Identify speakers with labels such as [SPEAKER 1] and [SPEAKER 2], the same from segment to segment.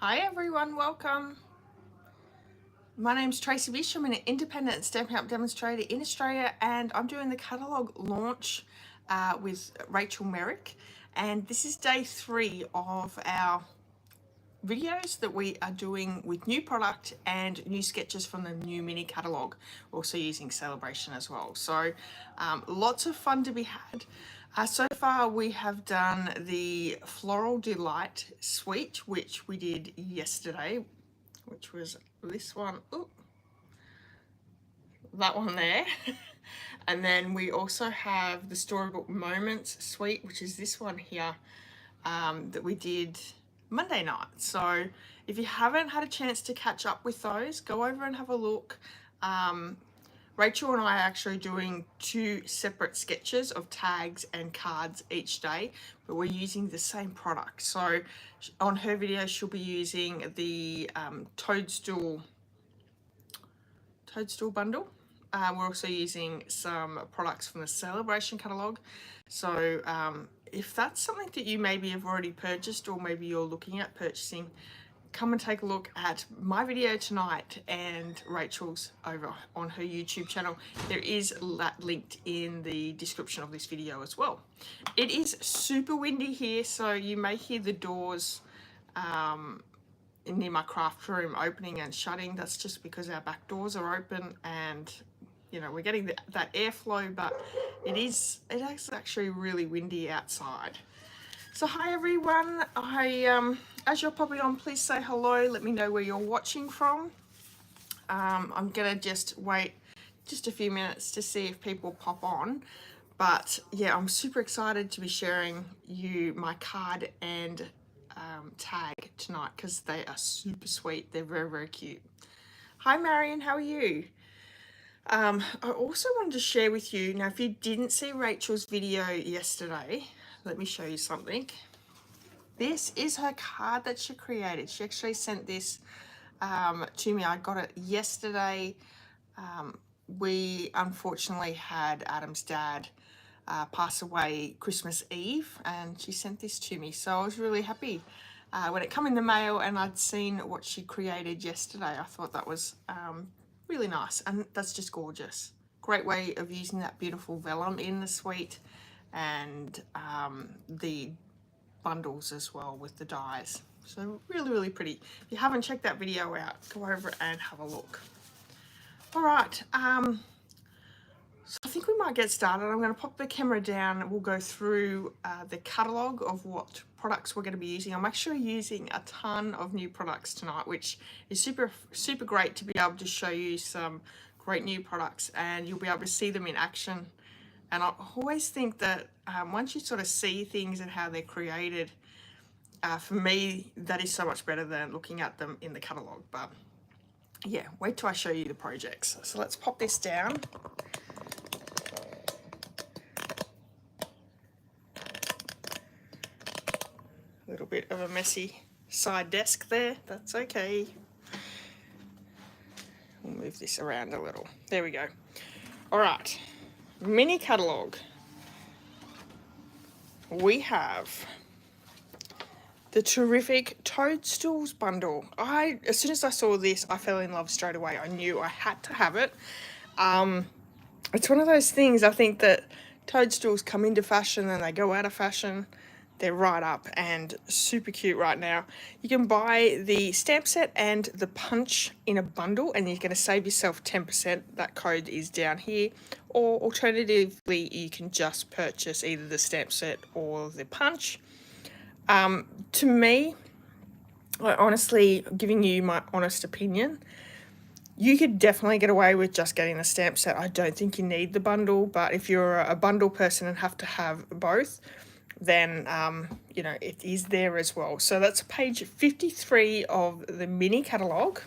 [SPEAKER 1] Hi everyone, welcome. My name's Tracy Bish. I'm an independent Stampin' Up demonstrator in Australia, and I'm doing the catalogue launch with Rachael Merrick. And this is day 3 of our videos that we are doing with new product and new sketches from the new mini catalogue. We're also using Sale A Bration as well. So lots of fun to be had. So far we have done the Floral Delight suite, which we did yesterday, which was this one. Ooh, that one there. And then we also have the Storybook Moments suite, which is this one here, that we did Monday night. So if you haven't had a chance to catch up with those, go over and have a look. Rachael and I are actually doing 2 separate sketches of tags and cards each day, but we're using the same product. So on her video, she'll be using the Toadstool Bundle. We're also using some products from the Sale A Bration catalogue. So if that's something that you maybe have already purchased, or maybe you're looking at purchasing, come and take a look at my video tonight and Rachel's over on her YouTube channel. There is that linked in the description of this video as well. It is super windy here, so you may hear the doors near my craft room opening and shutting. That's just because our back doors are open, and you know, we're getting that airflow, but it is actually really windy outside. So hi everyone, as you're popping on, please say hello, let me know where you're watching from. I'm gonna just wait just a few minutes to see if people pop on, but yeah, I'm super excited to be sharing you my card and tag tonight, because they are super sweet. They're very, very cute. Hi Marion, how are you? I also wanted to share with you, now if you didn't see Rachel's video yesterday, let me show you something. This is her card that she created. She actually sent this to me. I got it yesterday. We unfortunately had Adam's dad pass away Christmas Eve, and she sent this to me. So I was really happy when it came in the mail and I'd seen what she created yesterday. I thought that was really nice, and that's just gorgeous. Great way of using that beautiful vellum in the suite, and the bundles as well with the dies. So really, really pretty. If you haven't checked that video out, go over and have a look. All right, so I think we might get started. I'm going to pop the camera down and we'll go through the catalogue of what products we're going to be using. I'm actually using a ton of new products tonight, which is super, super great to be able to show you some great new products, and you'll be able to see them in action. And I always think that once you sort of see things and how they're created, for me, that is so much better than looking at them in the catalogue. But yeah, wait till I show you the projects. So let's pop this down. A little bit of a messy side desk there, that's okay. We'll move this around a little. There we go. All right, mini catalogue. We have the Terrific Toadstools Bundle. As soon as I saw this, I fell in love straight away. I knew I had to have it. It's one of those things, I think that toadstools come into fashion and they go out of fashion. They're right up and super cute right now. You can buy the stamp set and the punch in a bundle, and you're going to save yourself 10%. That code is down here. Or alternatively, you can just purchase either the stamp set or the punch. To me, honestly, giving you my honest opinion, you could definitely get away with just getting the stamp set. I don't think you need the bundle, but if you're a bundle person and have to have both, then you know, it is there as well. So that's page 53 of the mini catalogue.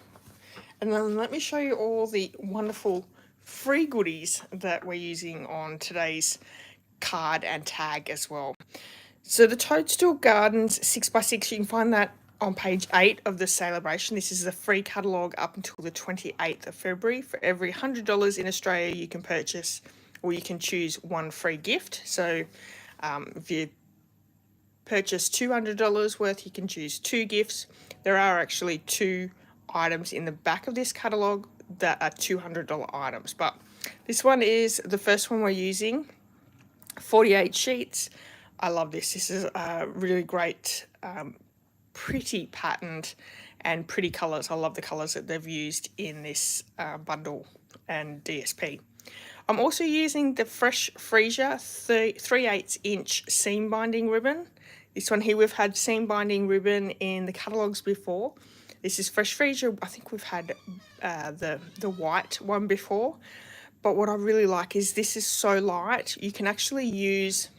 [SPEAKER 1] And then let me show you all the wonderful free goodies that we're using on today's card and tag as well. So the Toadstool Gardens 6x6, you can find that on page 8 of the Sale A Bration. This is a free catalogue up until the 28th of February. For every $100 in Australia, you can purchase, or you can choose one free gift. So if you purchase $200 worth, you can choose 2 gifts. There are actually 2 items in the back of this catalogue that are $200 items, but this one is the first one we're using. 48 sheets. I love this. This is a really great, pretty patterned and pretty colours. I love the colours that they've used in this bundle and DSP. I'm also using the Fresh Freesia 3/8 inch seam binding ribbon. This one here, we've had seam binding ribbon in the catalogues before. This is Fresh Freesia. I think we've had the white one before. But what I really like is this is so light. You can actually use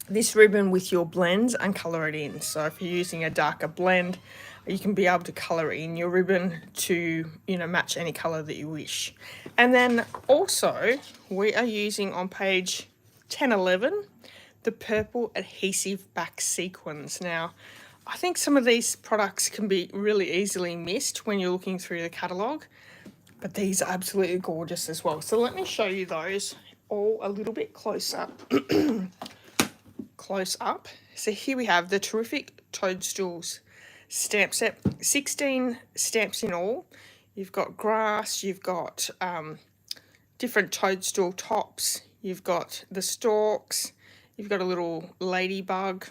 [SPEAKER 1] this ribbon with your blends and colour it in. So if you're using a darker blend, you can be able to colour in your ribbon to, you know, match any colour that you wish. And then also we are using on page 1011 the purple adhesive back sequins. Now, I think some of these products can be really easily missed when you're looking through the catalogue, but these are absolutely gorgeous as well. So let me show you those all a little bit closer. Close up. So here we have the Terrific Toadstools stamp set, 16 stamps in all. You've got grass, you've got different toadstool tops, you've got the stalks, you've got a little ladybug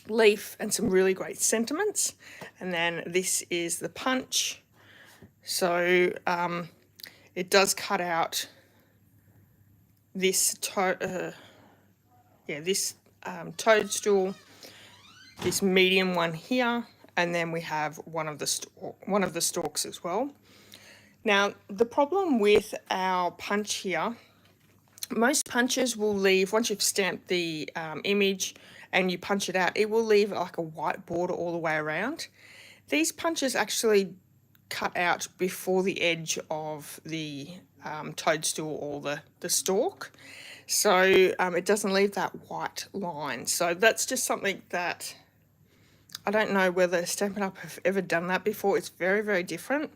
[SPEAKER 1] leaf and some really great sentiments. And then this is the punch. So it does cut out this toadstool, this medium one here, and then we have one of the stalks as well. Now, the problem with our punch here, most punches will leave, once you've stamped the image and you punch it out, it will leave like a white border all the way around. These punches actually cut out before the edge of the toadstool or the stalk. So it doesn't leave that white line. So that's just something that I don't know whether Stampin' Up! Have ever done that before. It's very, very different.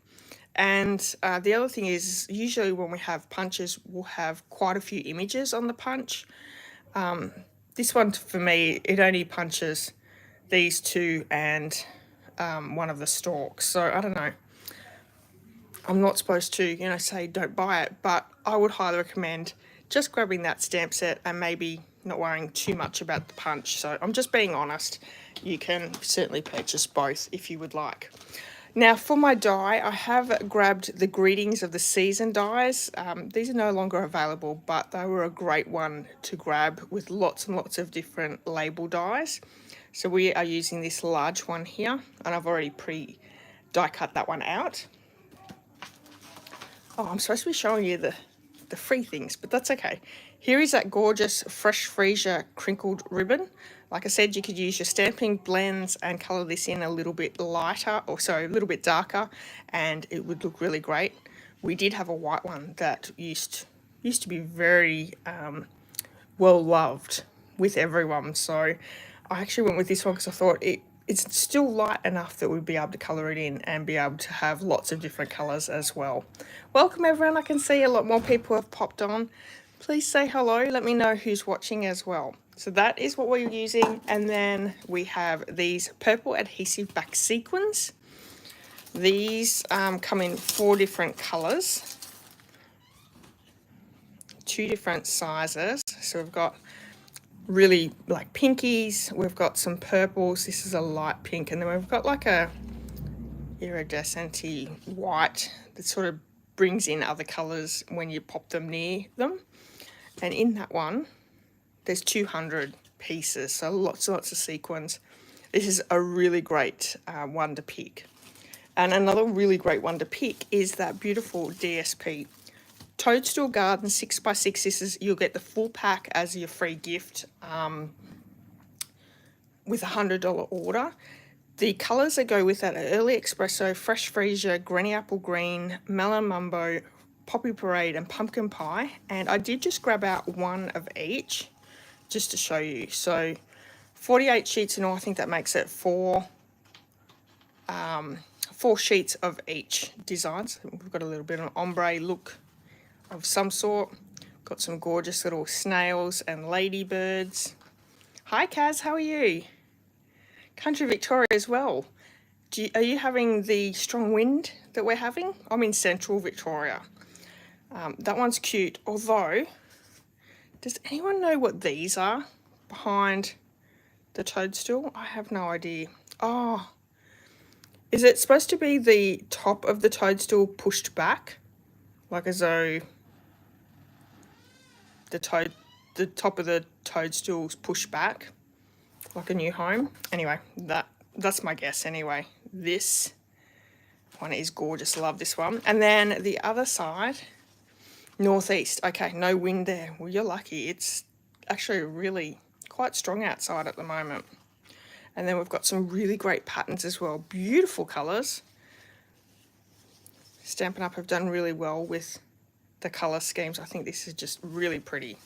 [SPEAKER 1] And the other thing is, usually when we have punches, we'll have quite a few images on the punch. This one, for me, it only punches these 2 and one of the stalks. So I don't know. I'm not supposed to, you know, say don't buy it, but I would highly recommend just grabbing that stamp set and maybe not worrying too much about the punch. So I'm just being honest. You can certainly purchase both if you would like. Now for my die, I have grabbed the Greetings of the Season dies. These are no longer available, but they were a great one to grab with lots and lots of different label dies. So we are using this large one here, and I've already die cut that one out. Oh, I'm supposed to be showing you the free things, but that's okay. Here is that gorgeous Fresh Freesia crinkled ribbon. Like I said, you could use your stamping blends and colour this in a little bit lighter, or sorry, a little bit darker, and it would look really great. We did have a white one that used to be very well loved with everyone, so I actually went with this one because I thought it's still light enough that we'd be able to colour it in and be able to have lots of different colours as well. Welcome everyone, I can see a lot more people have popped on. Please say hello, let me know who's watching as well. So that is what we're using, and then we have these purple adhesive back sequins. These come in 4 different colours, 2 different sizes. So we've got really like pinkies, we've got some purples, this is a light pink, and then we've got like a iridescent-y white that sort of brings in other colours when you pop them near them. And in that one, there's 200 pieces, so lots and lots of sequins. This is a really great one to pick. And another really great one to pick is that beautiful DSP. Toadstool Garden 6x6, this is, you'll get the full pack as your free gift with a $100 order. The colours that go with that are Early Espresso, Fresh Freesia, Granny Apple Green, Melon Mumbo, Poppy Parade and Pumpkin Pie. And I did just grab out one of each just to show you. So 48 sheets in all, I think that makes it 4 sheets of each design. So we've got a little bit of an ombre look of some sort. Got some gorgeous little snails and ladybirds. Hi Kaz, how are you? Country Victoria as well. Are you having the strong wind that we're having? I'm in central Victoria. That one's cute, although, does anyone know what these are behind the toadstool? I have no idea. Oh, is it supposed to be the top of the toadstool pushed back? Like as though the top of the toadstool's pushed back? Like a new home? Anyway, that's my guess anyway. This one is gorgeous, love this one. And then the other side, northeast. Okay, no wind there. Well, you're lucky. It's actually really quite strong outside at the moment. And then we've got some really great patterns as well. Beautiful colours. Stampin' Up! Have done really well with the colour schemes. I think this is just really pretty.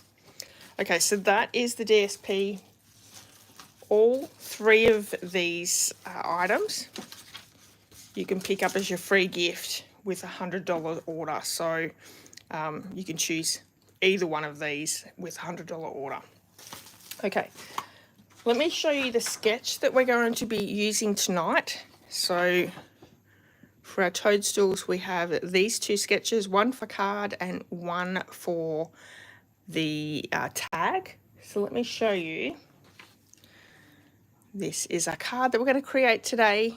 [SPEAKER 1] Okay, so that is the DSP. All three of these items you can pick up as your free gift with a $100 order. So you can choose either one of these with a $100 order. Okay, let me show you the sketch that we're going to be using tonight. So for our toadstools, we have these two sketches, one for card and one for the tag. So let me show you. This is a card that we're going to create today.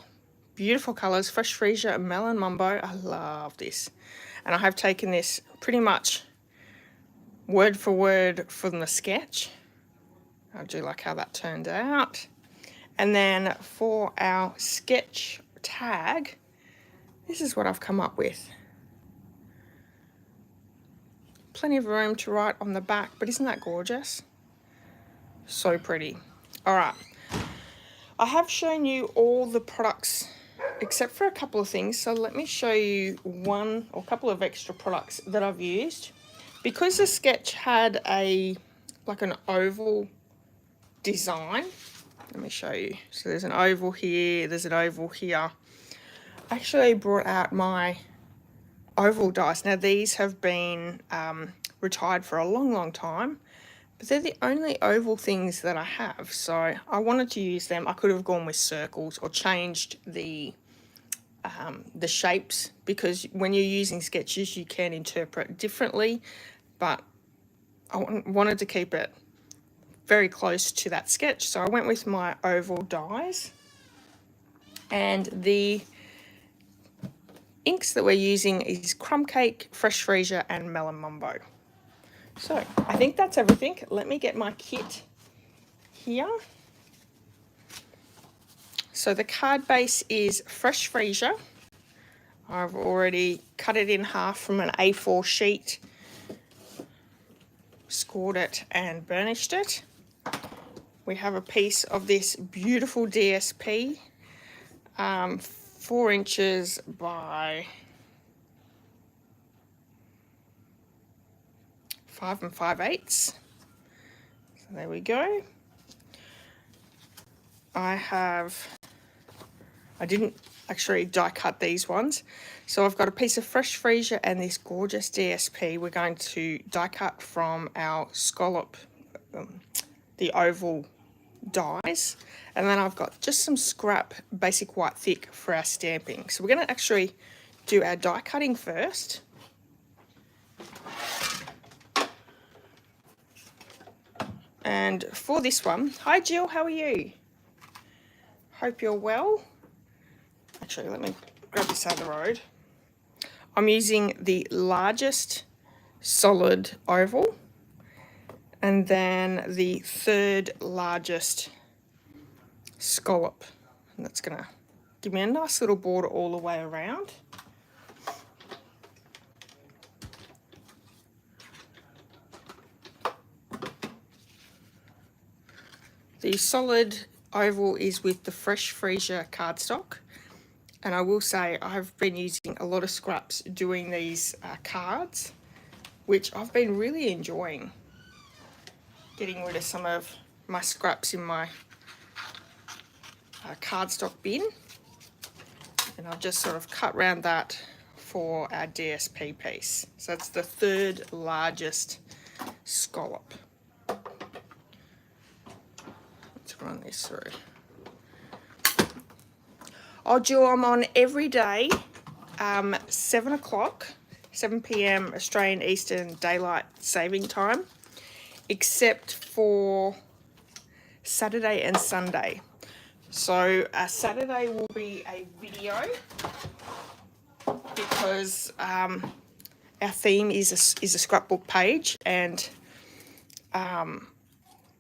[SPEAKER 1] Beautiful colours, fresh freesia, melon mumbo. I love this. And I have taken this pretty much word for word from the sketch. I do like how that turned out. And then for our sketch tag, this is what I've come up with. Plenty of room to write on the back, but isn't that gorgeous? So pretty. All right. I have shown you all the products except for a couple of things. So let me show you one or a couple of extra products that I've used. Because the sketch had like an oval design, let me show you. So there's an oval here, there's an oval here. I actually brought out my oval dies. Now these have been retired for a long time, but they're the only oval things that I have, so I wanted to use them. I could have gone with circles or changed the shapes, because when you're using sketches you can interpret differently, but I wanted to keep it very close to that sketch, so I went with my oval dies. And the inks that we're using is Crumb Cake, Fresh Freesia and Melon Mumbo. So I think that's everything. Let me get my kit here. So the card base is Fresh Freesia. I've already cut it in half from an A4 sheet, scored it and burnished it. We have a piece of this beautiful DSP, 4 inches by 5 5/8. So there we go. I didn't actually die cut these ones. So I've got a piece of Fresh Freesia and this gorgeous DSP. We're going to die cut from our scallop, the oval dies. And then I've got just some scrap basic white thick for our stamping. So we're going to actually do our die cutting first. And for this one, hi Jill, how are you? Hope you're well. Actually, let me grab this out of the road. I'm using the largest solid oval and then the third largest scallop. And that's going to give me a nice little border all the way around. The solid oval is with the Fresh Freesia cardstock, and I will say I've been using a lot of scraps doing these cards, which I've been really enjoying, getting rid of some of my scraps in my cardstock bin, and I've just sort of cut around that for our DSP piece. So that's the third largest scallop. run this through. I'll do them on every day, 7 o'clock, 7 p.m. Australian Eastern Daylight Saving Time, except for Saturday and Sunday. So Saturday will be a video because our theme is a scrapbook page, and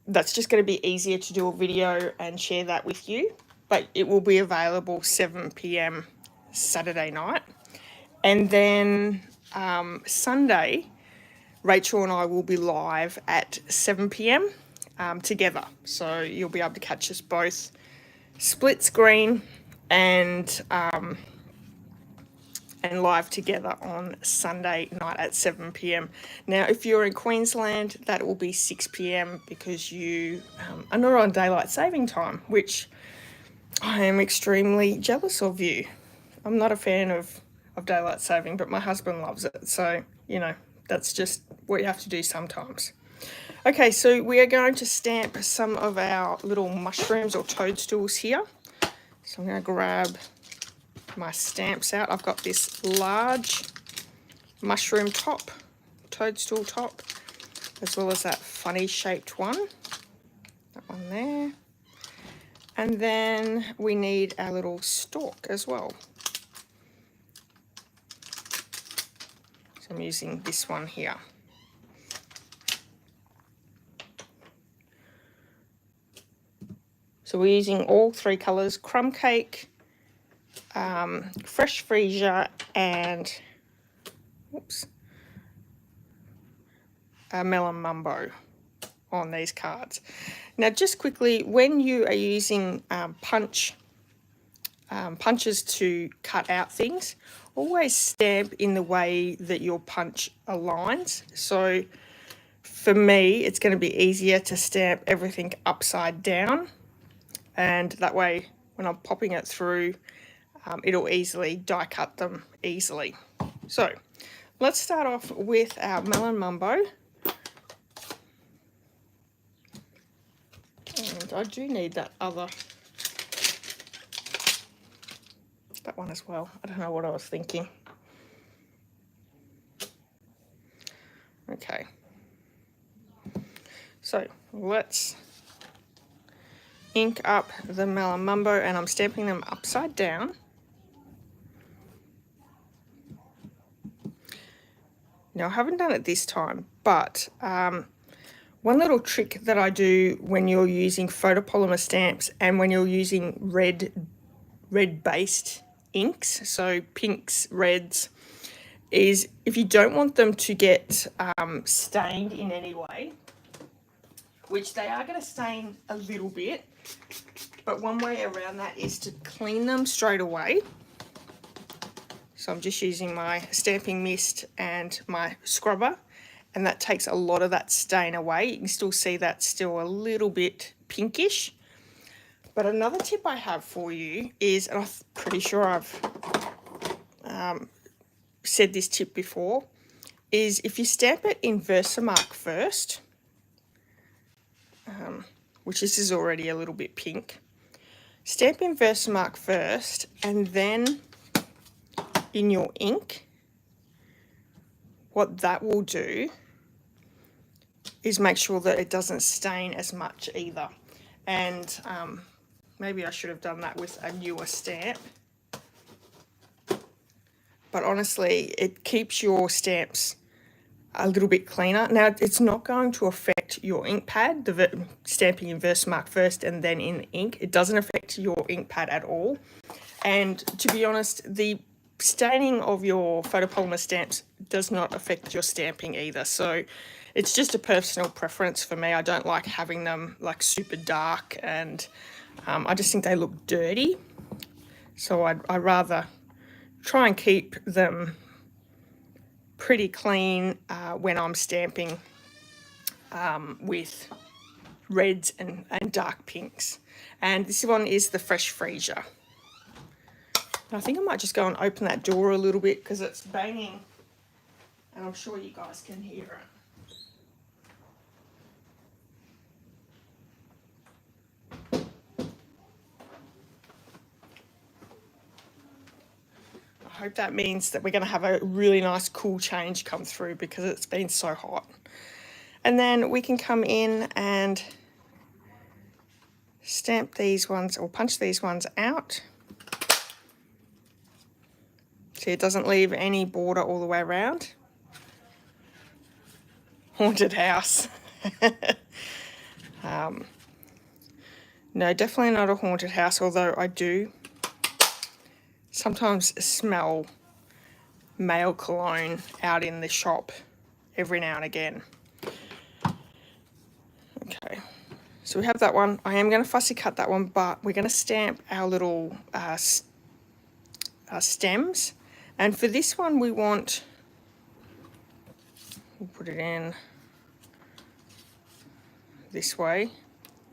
[SPEAKER 1] that's just going to be easier to do a video and share that with you. But it will be available 7 p.m. Saturday night. And then Sunday, Rachel and I will be live at 7 p.m. Together. So you'll be able to catch us both split screen and live together on Sunday night at 7 p.m. Now, if you're in Queensland, that will be 6 p.m. because you are not on daylight saving time, which I am extremely jealous of you. I'm not a fan of daylight saving, but my husband loves it. So, you know, that's just what you have to do sometimes. Okay, so we are going to stamp some of our little mushrooms or toadstools here. So I'm going to grab my stamps out. I've got this large mushroom top, toadstool top, as well as that funny shaped one. That one there. And then we need our little stalk as well. So I'm using this one here. So we're using all three colours, crumb cake, fresh freesia, and melon mumbo on these cards. Now, just quickly, when you are using punches to cut out things, always stamp in the way that your punch aligns. So for me, it's going to be easier to stamp everything upside down, and that way when I'm popping it through, it'll easily die cut them easily. So let's start off with our melon mumbo. And I do need that one as well. I don't know what I was thinking. Okay. So let's ink up the melon mumbo, and I'm stamping them upside down. Now, I haven't done it this time, but one little trick that I do when you're using photopolymer stamps and when you're using red-based inks, so pinks, reds, is if you don't want them to get stained in any way, which they are going to stain a little bit, but one way around that is to clean them straight away. So I'm just using my stamping mist and my scrubber, and that takes a lot of that stain away. You can still see that's still a little bit pinkish. But another tip I have for you is, and I'm pretty sure I've said this tip before, is if you stamp it in Versamark first, which this is already a little bit pink, stamp in Versamark first, and then in your ink, what that will do is make sure that it doesn't stain as much either. And maybe I should have done that with a newer stamp. But honestly, it keeps your stamps a little bit cleaner. Now, it's not going to affect your ink pad, the stamping in Versamark first and then in ink. It doesn't affect your ink pad at all. And to be honest, the staining of your photopolymer stamps does not affect your stamping either. So it's just a personal preference for me. I don't like having them like super dark, and I just think they look dirty. So I'd rather try and keep them pretty clean when I'm stamping with reds and dark pinks. And this one is the fresh freesia. I think I might just go and open that door a little bit because it's banging, and I'm sure you guys can hear it. hope that means that we're going to have a really nice cool change come through because it's been so hot. And then we can come in and stamp these ones or punch these ones out. See, it doesn't leave any border all the way around. Haunted house. No, definitely not a haunted house, although I do sometimes smell male cologne out in the shop every now and again. Okay, so we have that one. I am going to fussy cut that one, but we're going to stamp our little stems. And for this one, we want, we'll put it in this way.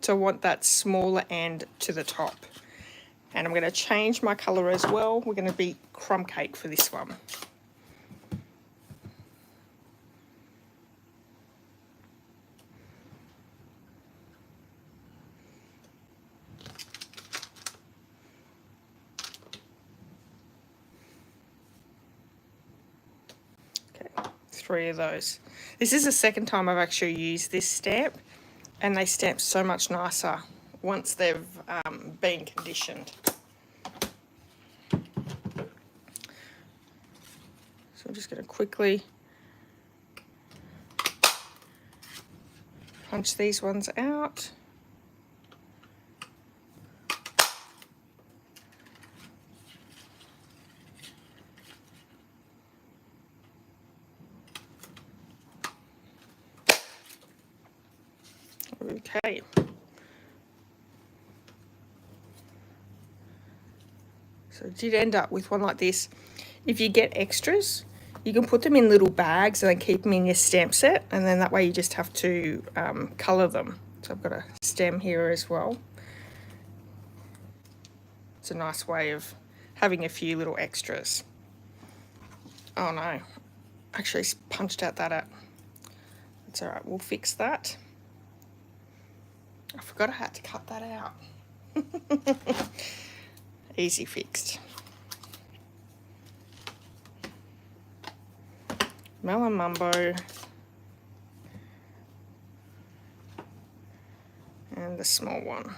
[SPEAKER 1] So I want that smaller end to the top. And I'm going to change my colour as well. We're going to be crumb cake for this one. Okay, 3 of those. This is the second time I've actually used this stamp, and they stamp so much nicer once they've been conditioned. So I'm just going to quickly punch these ones out. Okay. So I did end up with one like this. If you get extras, you can put them in little bags and then keep them in your stamp set, and then that way you just have to colour them. So I've got a stem here as well. It's a nice way of having a few little extras. Oh no, actually punched out that out. It's alright, we'll fix that. I forgot I had to cut that out. Easy fixed. Melon Mumbo. And the small one.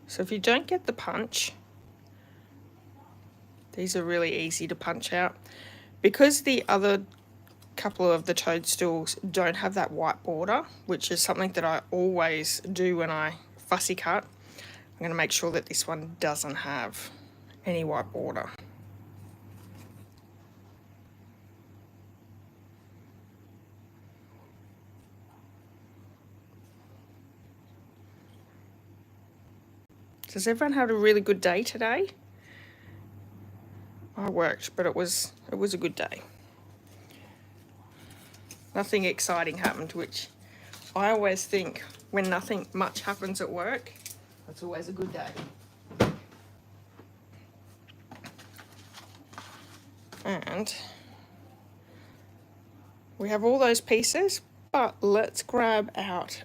[SPEAKER 1] So if you don't get the punch, these are really easy to punch out. Because the other couple of the toadstools don't have that white border, which is something that I always do when I fussy cut, I'm going to make sure that this one doesn't have any white border. Does everyone have a really good day today? I worked, but it was a good day. Nothing exciting happened, which I always think when nothing much happens at work, that's always a good day. And we have all those pieces, but let's grab out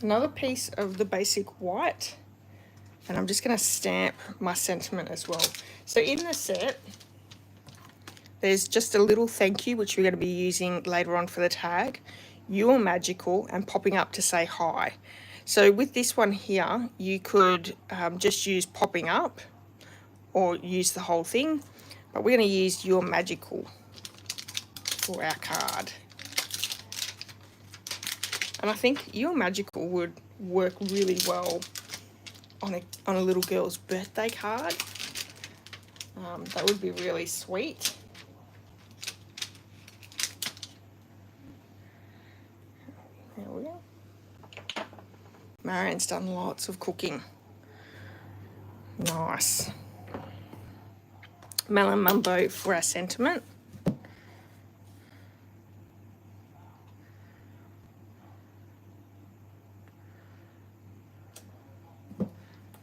[SPEAKER 1] another piece of the basic white, and I'm just going to stamp my sentiment as well. So in the set, there's just a little thank you, which we're going to be using later on for the tag. You are magical, and popping up to say hi. So with this one here, you could just use popping up or use the whole thing, but we're going to use you're magical for our card. And I think you're magical would work really well on a little girl's birthday card. That would be really sweet. There we go. Marianne's done lots of cooking. Nice. Melon Mumbo for our sentiment.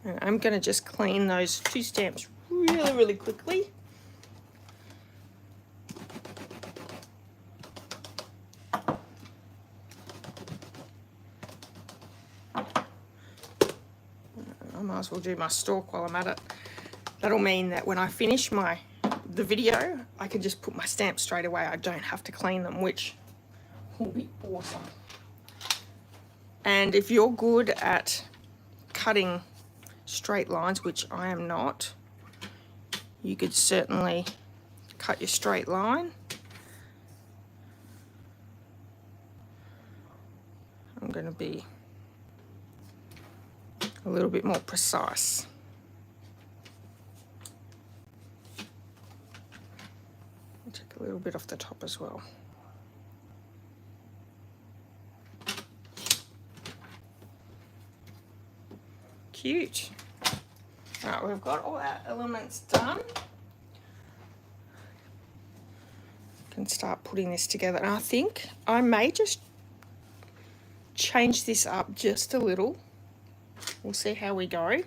[SPEAKER 1] And I'm going to just clean those 2 stamps really quickly. I might as well do my stalk while I'm at it. That'll mean that when I finish the video, I can just put my stamps straight away. I don't have to clean them, which will be awesome. And if you're good at cutting straight lines, which I am not, you could certainly cut your straight line. I'm going to be a little bit more precise. Take a little bit off the top as well. Cute. All right, we've got all our elements done. Can start putting this together. And I think I may just change this up just a little. We'll see how we go.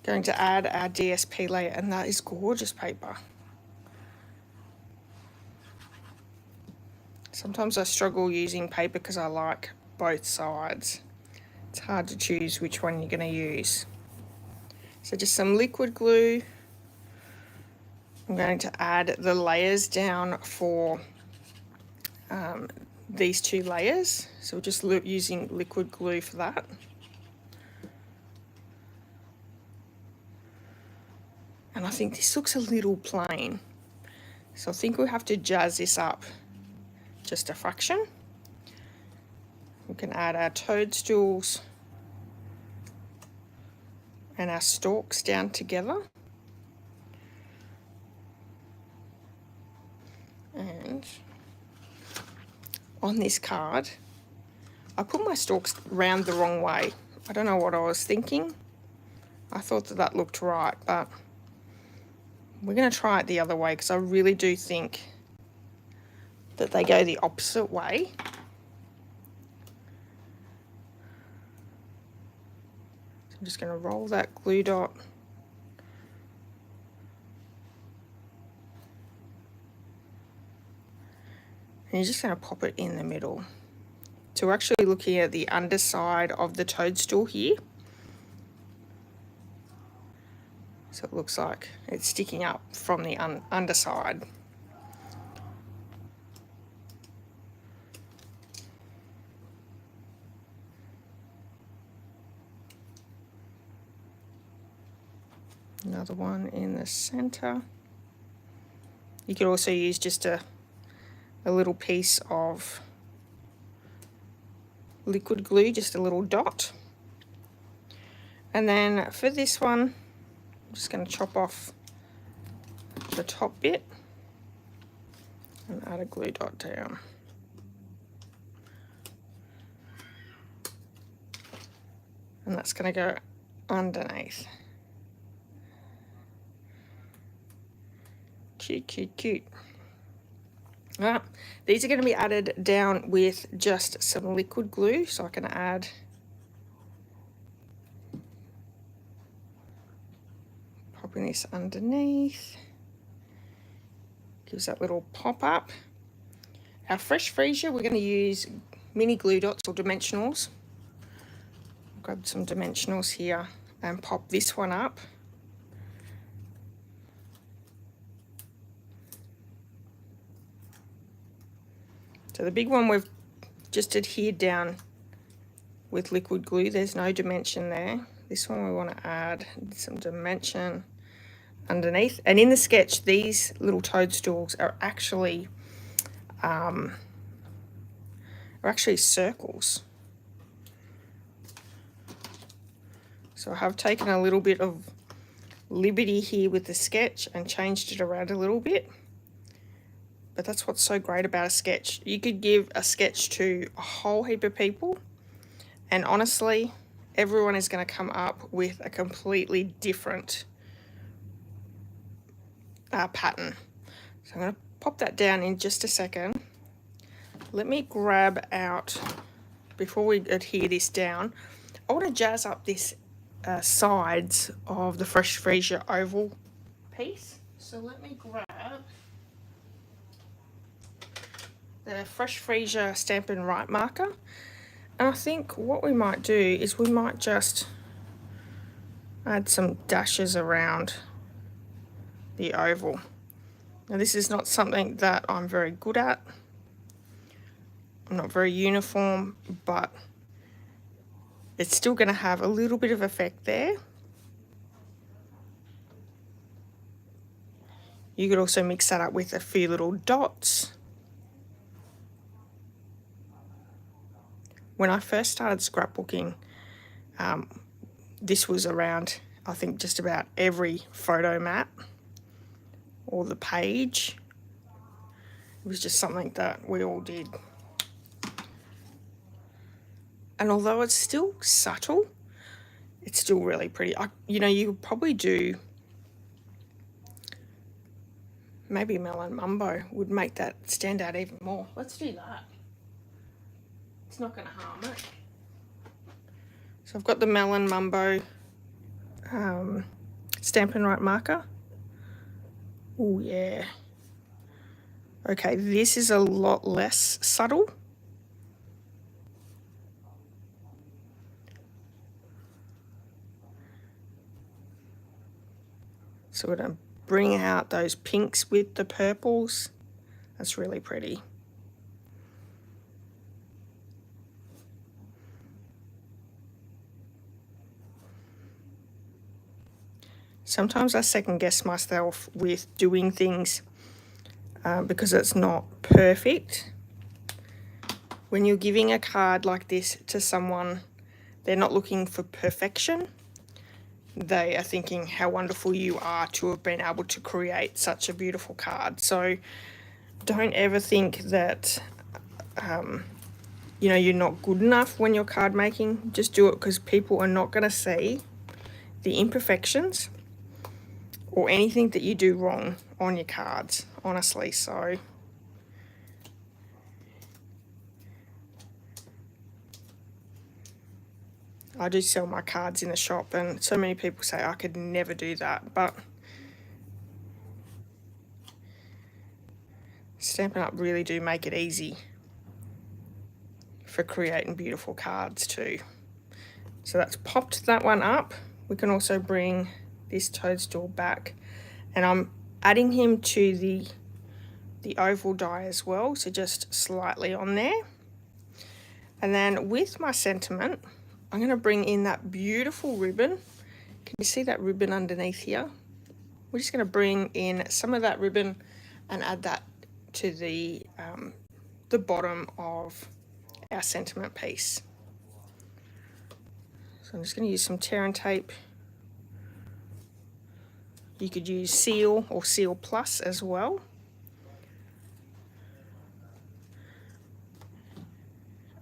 [SPEAKER 1] Going to add our DSP layer, and that is gorgeous paper. Sometimes I struggle using paper because I like both sides. It's hard to choose which one you're going to use. So just some liquid glue. I'm going to add the layers down for these two layers. So we're just using liquid glue for that. And I think this looks a little plain. So I think we have to jazz this up just a fraction. We can add our toadstools and our stalks down together. And on this card, I put my stalks round the wrong way. I don't know what I was thinking. I thought that that looked right, but we're going to try it the other way because I really do think that they go the opposite way. So I'm just going to roll that glue dot and you're just going to pop it in the middle. So we're actually looking at the underside of the toadstool here. So it looks like it's sticking up from the underside. Another one in the center. You could also use just a little piece of liquid glue, just a little dot. And then for this one, I'm just going to chop off the top bit and add a glue dot down. And that's going to go underneath. Cute, cute, cute. Right, these are going to be added down with just some liquid glue, so I can add popping this underneath. Gives that little pop up. Our fresh freezer, we're going to use mini glue dots or dimensionals. Grab some dimensionals here and pop this one up. So the big one we've just adhered down with liquid glue. There's no dimension there. This one we want to add some dimension underneath. And in the sketch, these little toadstools are actually circles. So I have taken a little bit of liberty here with the sketch and changed it around a little bit. But that's what's so great about a sketch. You could give a sketch to a whole heap of people, and honestly, everyone is going to come up with a completely different pattern. So I'm going to pop that down in just a second. Let me grab out, before we adhere this down, I want to jazz up this sides of the fresh freezer oval piece. So let me grab the fresh freezer Stampin' Right marker, and I think what we might do is we might just Add some dashes around the oval. Now this is not something that I'm very good at. I'm not very uniform, but it's still going to have a little bit of effect there. You could also mix that up with a few little dots. When I first started scrapbooking, this was around, I think, just about every photo mat or the page. It was just something that we all did. And although it's still subtle, it's still really pretty. You know, you could probably do, maybe Melon Mumbo would make that stand out even more. Let's do that. It's not going to harm it. So I've got the Melon Mumbo Stampin' Right marker. Oh yeah. Okay, this is a lot less subtle. So we're going to bring out those pinks with the purples. That's really pretty. Sometimes I second guess myself with doing things because it's not perfect. When you're giving a card like this to someone, they're not looking for perfection. They are thinking how wonderful you are to have been able to create such a beautiful card. So don't ever think that you know, you're not good enough when you're card making. Just do it because people are not going to see the imperfections or anything that you do wrong on your cards, honestly. So I do sell my cards in the shop, and so many people say I could never do that, but Stampin' Up really do make it easy for creating beautiful cards too. So that's popped that one up. We can also bring this toadstool back, and I'm adding him to the oval die as well, so just slightly on there. And then with my sentiment, I'm going to bring in that beautiful ribbon. Can you see that ribbon underneath here? We're just going to bring in some of that ribbon and add that to the bottom of our sentiment piece. So I'm just going to use some tear and tape. You could use Seal or Seal Plus as well.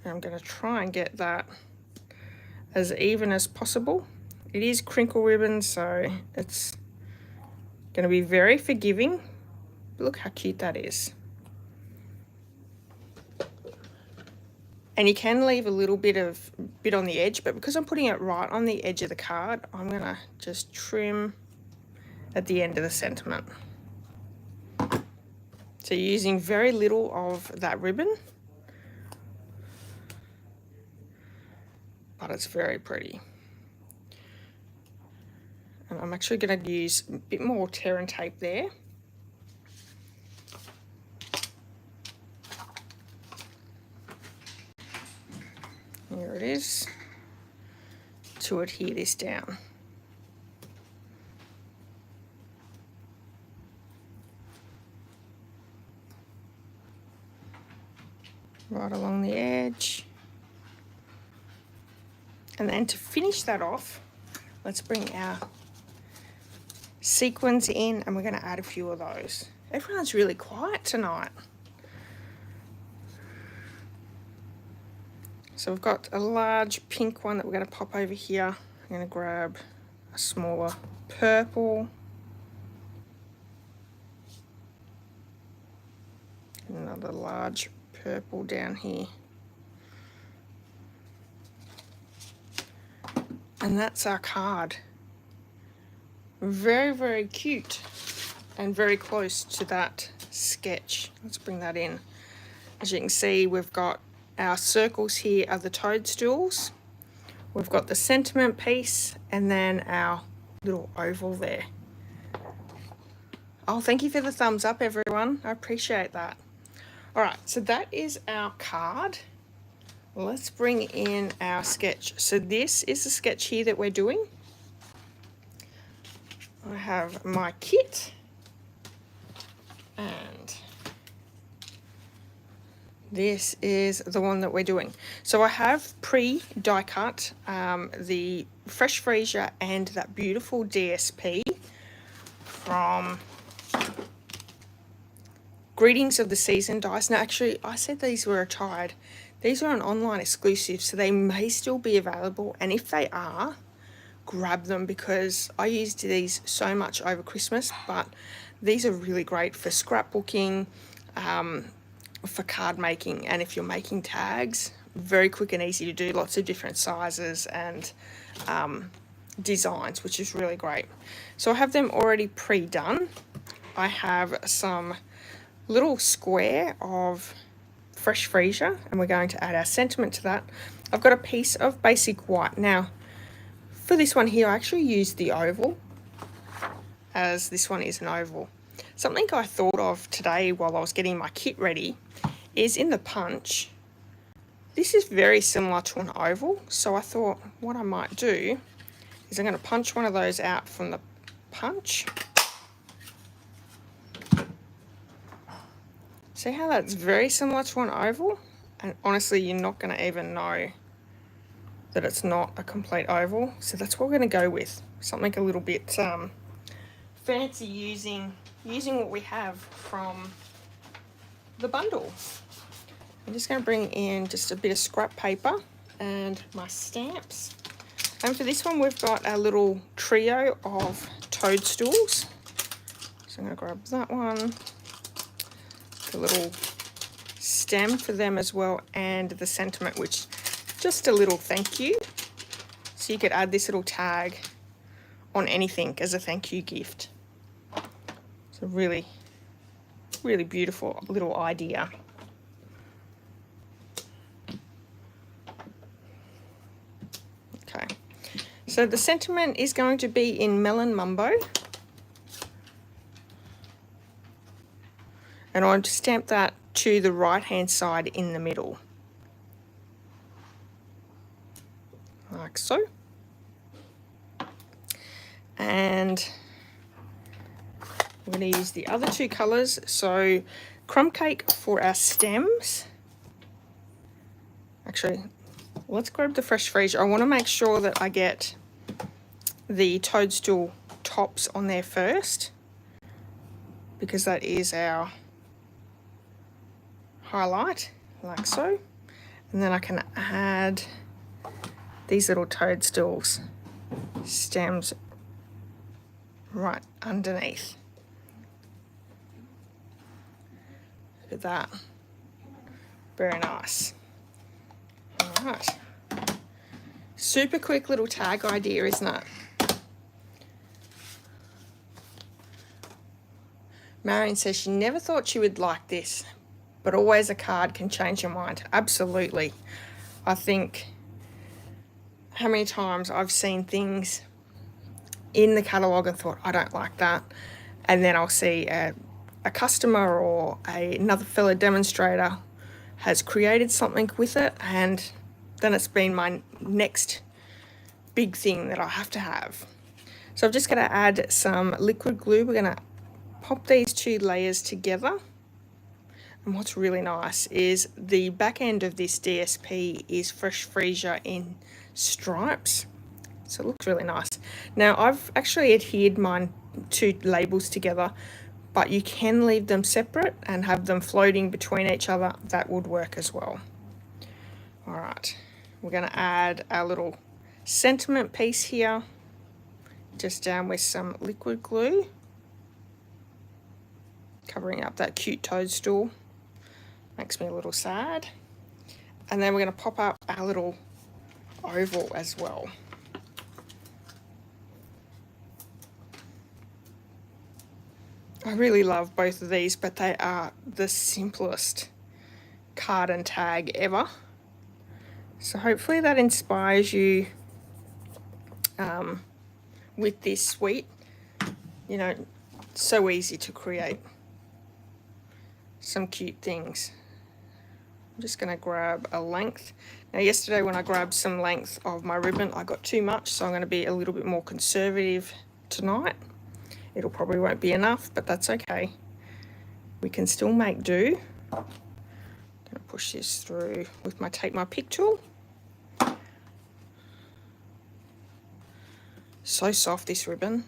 [SPEAKER 1] And I'm going to try and get that as even as possible. It is crinkle ribbon, so it's going to be very forgiving. Look how cute that is. And you can leave a little bit on the edge, but because I'm putting it right on the edge of the card, I'm going to just trim at the end of the sentiment. So you're using very little of that ribbon, but it's very pretty. And I'm actually going to use a bit more tear and tape there. Here it is, to adhere this down. Right along the edge. And then to finish that off, let's bring our sequins in, and we're going to add a few of those. Everyone's really quiet tonight. So we've got a large pink one that we're going to pop over here. I'm going to grab a smaller purple. Another large purple down here. And that's our card. Very, very cute and very close to that sketch. Let's bring that in. As you can see, we've got our circles here are the toadstools. We've got the sentiment piece and then our little oval there. Oh, thank you for the thumbs up, everyone. I appreciate that. All right, so that is our card. Let's bring in our sketch. So this is the sketch here that we're doing. I have my kit, and this is the one that we're doing. So I have pre-die cut the Fresh Freesia and that beautiful DSP from Greetings of the Season dies. Now actually I said these were retired. These are an online exclusive, so they may still be available, and if they are, grab them because I used these so much over Christmas. But these are really great for scrapbooking, for card making, and if you're making tags, very quick and easy to do, lots of different sizes and designs, which is really great. So I have them already pre-done. I have some little square of Fresh Freesia, and we're going to add our sentiment to that. I've got a piece of basic white. Now for this one here, I actually used the oval, as this one is an oval. Something I thought of today while I was getting my kit ready is in the punch, this is very similar to an oval, so I thought what I might do is I'm going to punch one of those out from the punch. See how that's very similar to an oval? And honestly, you're not going to even know that it's not a complete oval. So that's what we're going to go with. Something a little bit fancy, using what we have from the bundle. I'm just going to bring in just a bit of scrap paper and my stamps. And for this one, we've got a little trio of toadstools. So I'm going to grab that one. A little stem for them as well, and the sentiment, which just a little thank you. So you could add this little tag on anything as a thank you gift. It's a really, really beautiful little idea. Okay, so the sentiment is going to be in Melon Mumbo. And I'll stamp that to the right hand side in the middle, like so. And we're going to use the other two colours. So crumb cake for our stems. Actually, let's grab the Fresh Freesia. I want to make sure that I get the toadstool tops on there first, because that is our highlight, like so. And then I can add these little toadstools stems right underneath. Look at that, very nice. All right, super quick little tag idea, isn't it? Marion says she never thought she would like this, but always a card can change your mind. Absolutely. I think how many times I've seen things in the catalogue and thought, I don't like that. And then I'll see a customer or another fellow demonstrator has created something with it, and then it's been my next big thing that I have to have. So I'm just going to add some liquid glue. We're going to pop these two layers together. And what's really nice is the back end of this DSP is Fresh Freesia in stripes. So it looks really nice. Now I've actually adhered mine two labels together, but you can leave them separate and have them floating between each other. That would work as well. All right, we're going to add our little sentiment piece here, just down with some liquid glue, covering up that cute toadstool. Makes me a little sad. And then we're going to pop up our little oval as well. I really love both of these, but they are the simplest card and tag ever. So hopefully that inspires you with this suite. You know, so easy to create some cute things. I'm just going to grab a length. Now yesterday when I grabbed some length of my ribbon, I got too much, so I'm going to be a little bit more conservative tonight. It'll probably won't be enough, but that's okay. We can still make do. I'm going to push this through with my Take My Pick tool. So soft, this ribbon.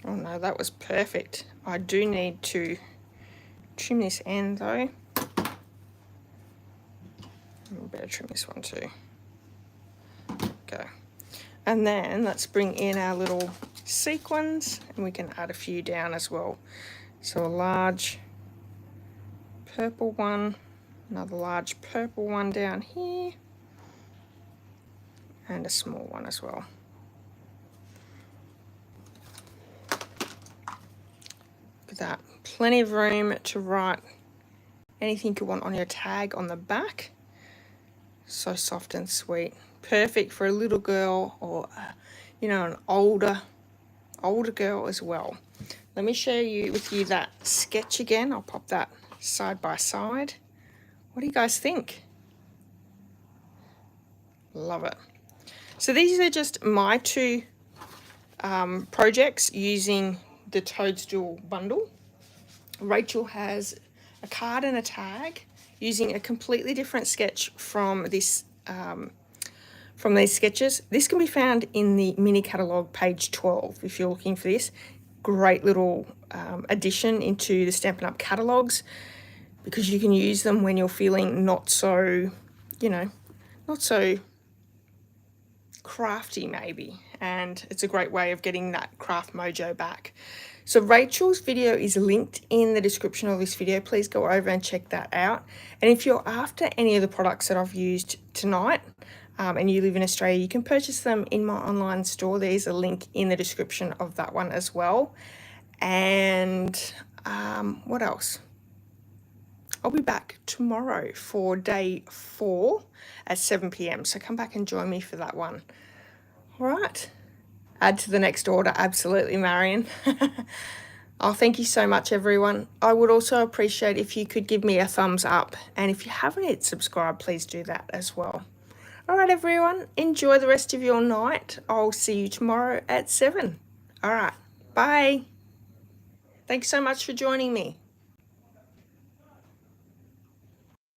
[SPEAKER 1] Oh no, that was perfect. I do need to trim this end though. I better trim this one too. Okay. And then let's bring in our little sequins, and we can add a few down as well. So a large purple one, another large purple one down here, and a small one as well. Look at that. Plenty of room to write anything you want on your tag on the back. So soft and sweet. Perfect for a little girl or, you know, an older girl as well. Let me share with you that sketch again. I'll pop that side by side. What do you guys think? Love it. So these are just my two projects using the Toadstool Bundle. Rachel has a card and a tag using a completely different sketch from this from these sketches. This can be found in the Mini Catalogue page 12 if you're looking for this. Great little addition into the Stampin' Up! Catalogues, because you can use them when you're feeling not so, you know, not so crafty maybe, and it's a great way of getting that craft mojo back. So Rachel's video is linked in the description of this video. Please go over and check that out. And if you're after any of the products that I've used tonight, and you live in Australia, you can purchase them in my online store. There's a link in the description of that one as well. And what else? I'll be back tomorrow for day 4 at 7 p.m. So come back and join me for that one. All right. Add to the next order. Absolutely, Marion. Oh, thank you so much, everyone. I would also appreciate if you could give me a thumbs up. And if you haven't hit subscribe, please do that as well. All right, everyone. Enjoy the rest of your night. I'll see you tomorrow at 7. All right. Bye. Thanks so much for joining me.